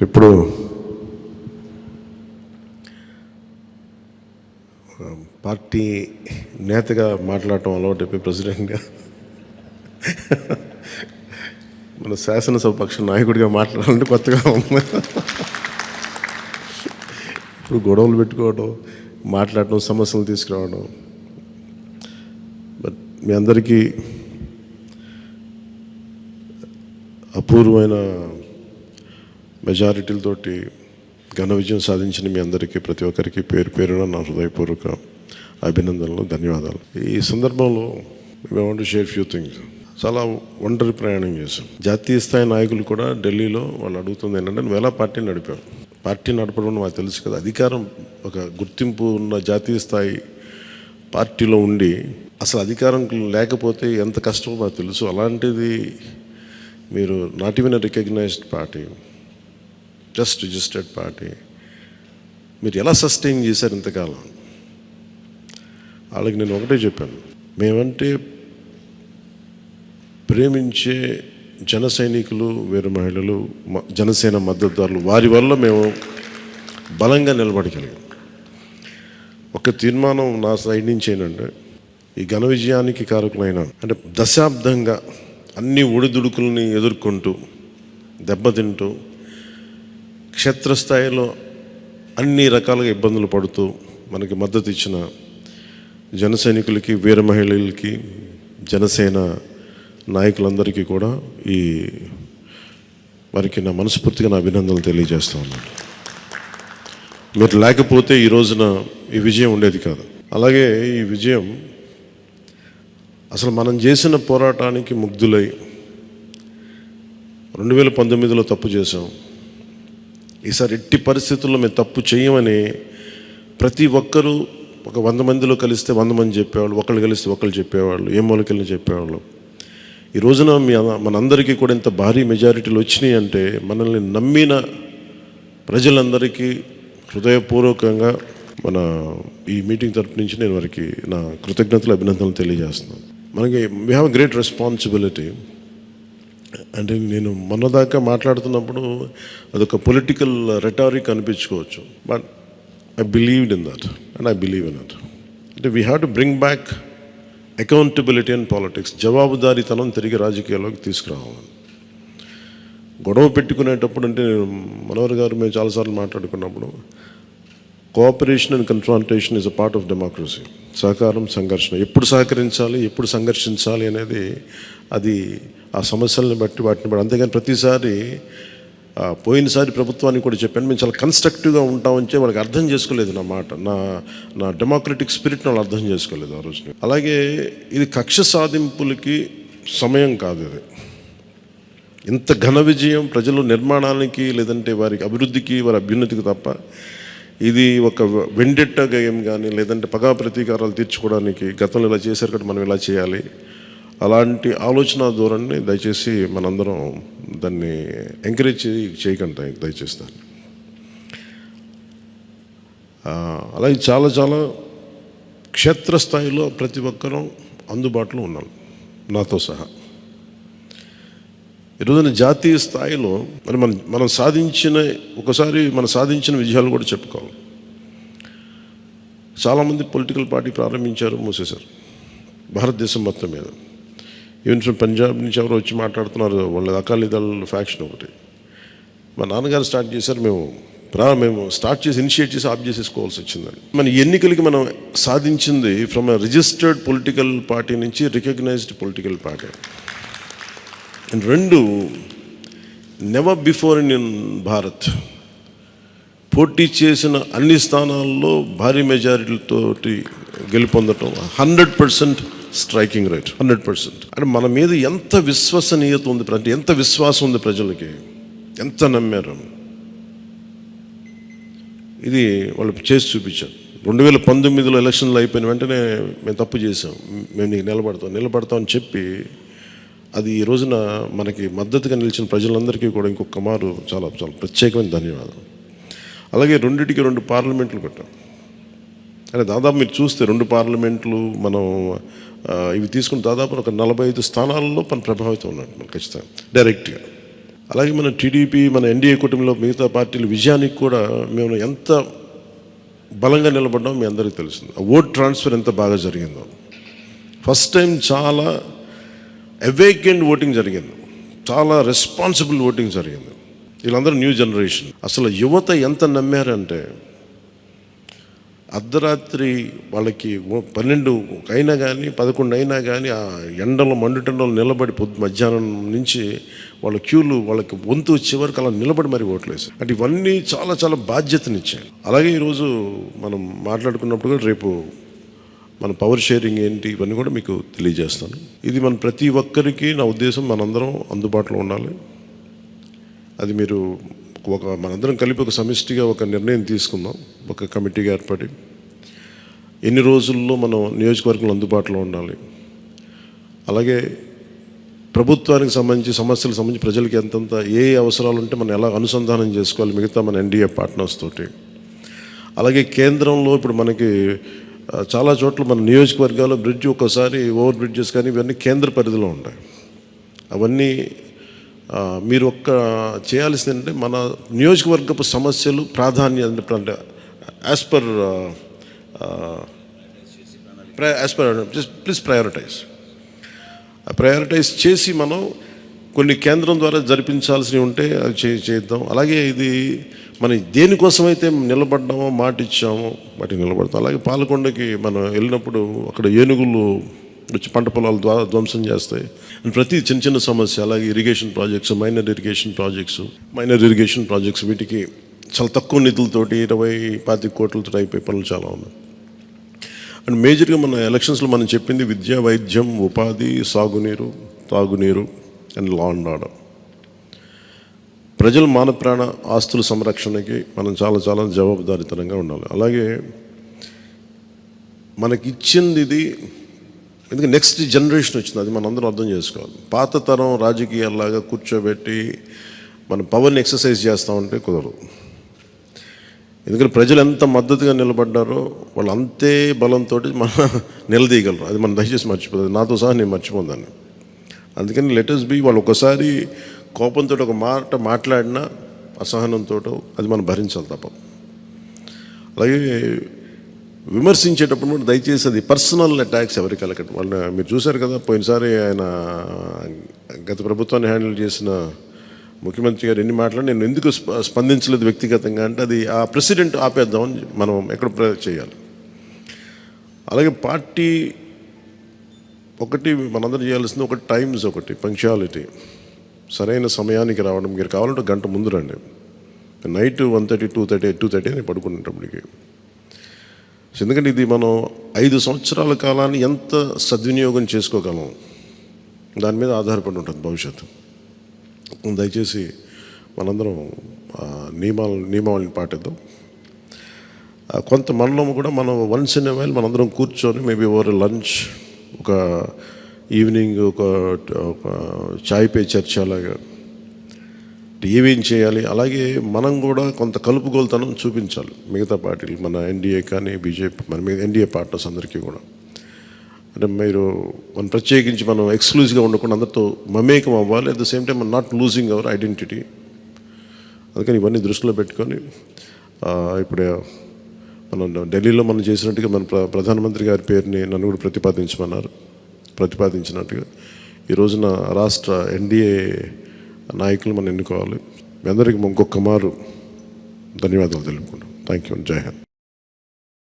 ఇప్పుడు పార్టీ నేతగా మాట్లాడటం అలవాటు ప్రెసిడెంట్గా మన శాసనసభ పక్ష నాయకుడిగా మాట్లాడాలంటే కొత్తగా ఉంది. ఇప్పుడు గొడవలు పెట్టుకోవడం, మాట్లాడటం, సమస్యలు తీసుకురావడం. బట్ మీ అందరికీ అపూర్వమైన మెజారిటీలతోటి ఘన విజయం సాధించిన మీ అందరికీ, ప్రతి ఒక్కరికి పేరు పేరున నా హృదయపూర్వక అభినందనలు, ధన్యవాదాలు. ఈ సందర్భంలో I want to share few things. చాలా ఒంటరి ప్రయాణం చేశాం. జాతీయ స్థాయి నాయకులు కూడా ఢిల్లీలో వాళ్ళు అడుగుతుంది ఏంటంటే, నువ్వు ఎలా పార్టీ నడిపావు? పార్టీ నడపడం మాకు తెలుసు కదా, అధికారం ఒక గుర్తింపు ఉన్న జాతీయ స్థాయి పార్టీలో ఉండి అసలు అధికారం లేకపోతే ఎంత కష్టమో మాకు తెలుసు. అలాంటిది మీరు not even recognised party, just registered party, మీరు ఎలా సస్టైన్ చేశారు ఇంతకాలం? వాళ్ళకి నేను ఒకటే చెప్పాను, మేమంటే ప్రేమించే జన సైనికులు, వీర మహిళలు, జనసేన మద్దతుదారులు, వారి వల్ల మేము బలంగా నిలబడగలిగాం. ఒక తీర్మానం నా సైడ్ నుంచి ఏంటంటే, ఈ ఘన విజయానికి కారకులైన, అంటే దశాబ్దంగా అన్ని ఒడిదుడుకుల్ని ఎదుర్కొంటూ దెబ్బతింటూ క్షేత్రస్థాయిలో అన్ని రకాలుగా ఇబ్బందులు పడుతూ మనకి మద్దతు ఇచ్చిన జన సైనికులకి, వీర మహిళలకి, జనసేన నాయకులందరికీ కూడా వారికి నా మనస్ఫూర్తిగా నా అభినందనలు తెలియజేస్తా ఉన్నాను. మీరు లేకపోతే ఈ రోజున ఈ విజయం ఉండేది కాదు. అలాగే ఈ విజయం అసలు మనం చేసిన పోరాటానికి ముగ్ధులై 2019లో తప్పు చేసాం, ఈసారి ఎట్టి పరిస్థితుల్లో మేము తప్పు చేయమని ప్రతి ఒక్కరూ ఒక 100 మందిలో కలిస్తే 100 మంది చెప్పేవాళ్ళు, ఒకళ్ళు కలిస్తే ఒకళ్ళు చెప్పేవాళ్ళు, ఏ మూలకెళ్ళి చెప్పేవాళ్ళు. ఈ రోజున మనందరికీ కూడా ఇంత భారీ మెజారిటీలు వచ్చినాయి అంటే, మనల్ని నమ్మిన ప్రజలందరికీ హృదయపూర్వకంగా మన ఈ మీటింగ్ తరపు నుంచి నేను వారికి నా కృతజ్ఞతలు, అభినందనలు తెలియజేస్తున్నాను. మనకి వీ హ్యావ్ గ్రేట్ రెస్పాన్సిబిలిటీ. అంటే నేను మొన్నదాకా మాట్లాడుతున్నప్పుడు అదొక పొలిటికల్ రెటారిక్ అనిపించుకోవచ్చు, but I believed in that and I believe in that. అంటే we have to bring back accountability and politics. జవాబుదారీతనం తిరిగి రాజకీయాల్లోకి తీసుకురావాలి. గొడవ పెట్టుకునేటప్పుడు, అంటే మనోహర్ గారు మేము చాలాసార్లు మాట్లాడుకున్నప్పుడు, cooperation and confrontation is a part of democracy. సహకారం, సంఘర్షణ, ఎప్పుడు సహకరించాలి, ఎప్పుడు సంఘర్షించాలి అనేది అది ఆ సమస్యలను బట్టి వాటిని బట్టి. అంతేగాని ప్రతిసారి పోయినసారి ప్రభుత్వానికి కూడా చెప్పాను, మేము చాలా కన్స్ట్రక్టివ్గా ఉంటామని చెప్పి వాళ్ళకి అర్థం చేసుకోలేదు నా మాట, నా డెమోక్రటిక్ స్పిరిట్ని వాళ్ళు అర్థం చేసుకోలేదు ఆ రోజున. అలాగే ఇది కక్ష సాధింపులకి సమయం కాదు. ఇది ఇంత ఘన విజయం ప్రజల నిర్మాణానికి, లేదంటే వారికి అభివృద్ధికి, వారి అభ్యున్నతికి తప్ప ఇది ఒక వెండెట్ట గేమ్ కానీ, లేదంటే పగా ప్రతీకారాలు తీర్చుకోవడానికి గతంలో ఇలా చేశారు కదా మనం ఇలా చేయాలి, అలాంటి ఆలోచన ధోరణిని దయచేసి మనందరం దాన్ని ఎంకరేజ్ చేయకండి దయచేసి దాన్ని. అలాగే చాలా చాలా క్షేత్రస్థాయిలో ప్రతి ఒక్కరూ అందుబాటులో ఉన్నాం, నాతో సహా. ఈరోజున జాతీయ స్థాయిలో మరి మనం సాధించిన, ఒకసారి మనం సాధించిన విజయాలు కూడా చెప్పుకోవాలి. చాలామంది పొలిటికల్ పార్టీ ప్రారంభించారు, మూసేశారు భారతదేశం మొత్తం మీద. ఈవెన్ ఫ్రమ్ పంజాబ్ నుంచి ఎవరో వచ్చి మాట్లాడుతున్నారు, వాళ్ళ అకాలీదళ ఫ్యాక్షన్ ఒకటి. మా నాన్నగారు స్టార్ట్ చేశారు, మేము స్టార్ట్ చేసి ఇనిషియేట్ చేసి ఆఫ్ చేసేసుకోవాల్సి వచ్చిందని. మన ఎన్నికలకి మనం సాధించింది from a registered political party నుంచి రికగ్నైజ్డ్ పొలిటికల్ పార్టీ. అండ్ రెండు, నెవర్ బిఫోర్ ఇన్ భారత్ పోటీ చేసిన అన్ని స్థానాల్లో భారీ మెజారిటీలతోటి గెలుపొందటం, 100% స్ట్రైకింగ్ రేట్, 100%. అంటే మన మీద ఎంత విశ్వసనీయత ఉంది, అంటే ఎంత విశ్వాసం ఉంది ప్రజలకి, ఎంత నమ్మారు, ఇది వాళ్ళు చేసి చూపించారు. 2019లో ఎలక్షన్లు అయిపోయిన వెంటనే మేము తప్పు చేసాం, మేము నీకు నిలబడతాం అని చెప్పి, అది ఈ రోజున మనకి మద్దతుగా నిలిచిన ప్రజలందరికీ కూడా ఇంకొక మారు చాలా చాలా ప్రత్యేకమైన ధన్యవాదాలు. అలాగే 2 పార్లమెంట్లు పెట్టాం. అంటే దాదాపు మీరు చూస్తే 2 పార్లమెంట్లు మనం ఇవి తీసుకుని దాదాపు ఒక 45 స్థానాల్లో మనం ప్రభావితం ఉన్నాడు మనం ఖచ్చితంగా డైరెక్ట్గా. అలాగే మన టీడీపీ, మన ఎన్డీఏ కూటమిలో మిగతా పార్టీల విజయానికి కూడా మేము ఎంత బలంగా నిలబడ్డామో మీ అందరికీ తెలుస్తుంది. ఆ ఓట్ ట్రాన్స్ఫర్ ఎంత బాగా జరిగిందో. ఫస్ట్ టైం చాలా అవేకెండ్ ఓటింగ్ జరిగింది, చాలా రెస్పాన్సిబుల్ ఓటింగ్ జరిగింది. వీళ్ళందరూ న్యూ జనరేషన్. అసలు యువత ఎంత నమ్మారంటే అర్ధరాత్రి వాళ్ళకి 12 అయినా కానీ 11 అయినా కానీ ఆ ఎండలో మండుటెండలో నిలబడి మధ్యాహ్నం నుంచి వాళ్ళ క్యూలు వాళ్ళకి వంతు వచ్చే వరకు అలా నిలబడి మరి ఓట్లు వేశారు. అంటే ఇవన్నీ చాలా చాలా బాధ్యతనిచ్చాయి. అలాగే ఈరోజు మనం మాట్లాడుకున్నప్పుడు కూడా రేపు మన పవర్ షేరింగ్ ఏంటి ఇవన్నీ కూడా మీకు తెలియజేస్తాను. ఇది మన ప్రతి ఒక్కరికి నా ఉద్దేశం మనందరం అందుబాటులో ఉండాలి. అది మీరు మనందరం కలిపి ఒక సమిష్టిగా ఒక నిర్ణయం తీసుకుందాం, ఒక కమిటీగా ఏర్పడి ఎన్ని రోజుల్లో మనం నియోజకవర్గంలో అందుబాటులో ఉండాలి. అలాగే ప్రభుత్వానికి సంబంధించి సమస్యలకు సంబంధించి ప్రజలకి ఎంతంత ఏ అవసరాలు ఉంటే మనం ఎలా అనుసంధానం చేసుకోవాలి మిగతా మన ఎన్డీఏ పార్ట్నర్స్ తోటి. అలాగే కేంద్రంలో ఇప్పుడు మనకి చాలా చోట్ల మన నియోజకవర్గాల్లో బ్రిడ్జ్ ఒక్కోసారి ఓవర్ బ్రిడ్జెస్ కానీ ఇవన్నీ కేంద్ర పరిధిలో ఉంటాయి. అవన్నీ మీరు చేయాల్సింది అంటే మన నియోజకవర్గపు సమస్యలు ప్రాధాన్యత అంటే యాజ్ పర్ ప్లీజ్ ప్రయారిటైజ్ చేసి మనం కొన్ని కేంద్రం ద్వారా జరిపించాల్సినవి ఉంటే అది చేద్దాం. అలాగే ఇది మనం దేనికోసమైతే నిలబడ్డామో మాట ఇచ్చామో వాటికి నిలబడతాం. అలాగే పాలకొండకి మనం వెళ్ళినప్పుడు అక్కడ ఏనుగులు వచ్చి పంట పొలాలు ధ్వంసం చేస్తాయి. ప్రతి చిన్న చిన్న సమస్య. అలాగే irrigation projects, minor irrigation projects వీటికి చాలా తక్కువ నిధులతోటి 20-25 కోట్లతో అయిపోయే పనులు చాలా ఉన్నాయి. అండ్ మేజర్గా మన ఎలక్షన్స్లో మనం చెప్పింది విద్య, వైద్యం, ఉపాధి, సాగునీరు, తాగునీరు అండ్ లా అండ్ ఆర్డర్. ప్రజల మాన ప్రాణ ఆస్తుల సంరక్షణకి మనం చాలా చాలా జవాబుదారీతనంగా ఉండాలి. అలాగే మనకి ఇచ్చింది ఇది ఎందుకంటే నెక్స్ట్ జనరేషన్ వచ్చింది, అది మనందరం అర్థం చేసుకోవాలి. పాత తరం రాజకీయాల్లాగా కూర్చోబెట్టి మనం పవర్ని ఎక్సర్సైజ్ చేస్తామంటే కుదరదు. ఎందుకంటే ప్రజలు ఎంత మద్దతుగా నిలబడ్డారో వాళ్ళు అంతే బలంతో మనం నిలదీయగలరు. అది మనం దయచేసి మర్చిపోతుంది. నాతో సహా నేను మర్చిపోదాన్ని. అందుకని లెటర్స్ బి వాళ్ళు ఒకసారి కోపంతో ఒక మాట మాట్లాడినా అసహనంతో అది మనం భరించాలి తప్ప. అలాగే విమర్శించేటప్పుడు కూడా దయచేసి అది పర్సనల్ అటాక్స్ ఎవరికి కలగదు. వాళ్ళని మీరు చూశారు కదా, పోయినసారి ఆయన గత ప్రభుత్వాన్ని హ్యాండిల్ చేసిన ముఖ్యమంత్రి గారు ఎన్ని మాట్లాడి నేను ఎందుకు స్పందించలేదు వ్యక్తిగతంగా అంటే అది ఆ ప్రెసిడెంట్ ఆపేద్దామని మనం ఎక్కడ చేయాలి. అలాగే పార్టీ ఒకటి మనందరూ చేయాల్సింది ఒకటి టైమ్స్, ఒకటి పంక్చువాలిటీ, సరైన సమయానికి రావడం. మీరు కావాలంటే గంట ముందు రండి. నైట్ 1:30, 2:30 అని పడుకునేటప్పటికి. ఎందుకంటే ఇది మనం 5 సంవత్సరాల కాలాన్ని ఎంత సద్వినియోగం చేసుకోగలం దాని మీద ఆధారపడి ఉంటుంది భవిష్యత్తు. దయచేసి మనందరం నియమావళిని పాటిద్దాం. కొంత మనలో కూడా మనం వన్స్ ఇన్ ఎ వైల్ మనందరం కూర్చొని మేబీ ఓవర్ లంచ్, ఒక ఈవినింగ్ ఒక చాయ్ పే చర్చ లాగా ఏమేం చేయాలి. అలాగే మనం కూడా కొంత కలుపుగోలుతనం చూపించాలి మిగతా పార్టీలు, మన ఎన్డీఏ కానీ బీజేపీ, మన ఎన్డీఏ పార్ట్నర్స్ అందరికీ కూడా. అంటే మనం ప్రత్యేకించి మనం ఎక్స్క్లూజివ్గా ఉండకుండా అందరితో మమేకం అవ్వాలి. At the same time not losing our identity. అందుకని ఇవన్నీ దృష్టిలో పెట్టుకొని ఇప్పుడు మనం ఢిల్లీలో మనం చేసినట్టుగా మన ప్రధానమంత్రి గారి పేరుని నన్ను కూడా ప్రతిపాదించినట్టుగా ఈ రోజున రాష్ట్ర ఎన్డీఏ నాయకులు మనం ఎన్నుకోవాలి. మీ అందరికీ ఇంకొక మారు ధన్యవాదాలు తెలుపుకుంటాం. Thank you. జై హింద్.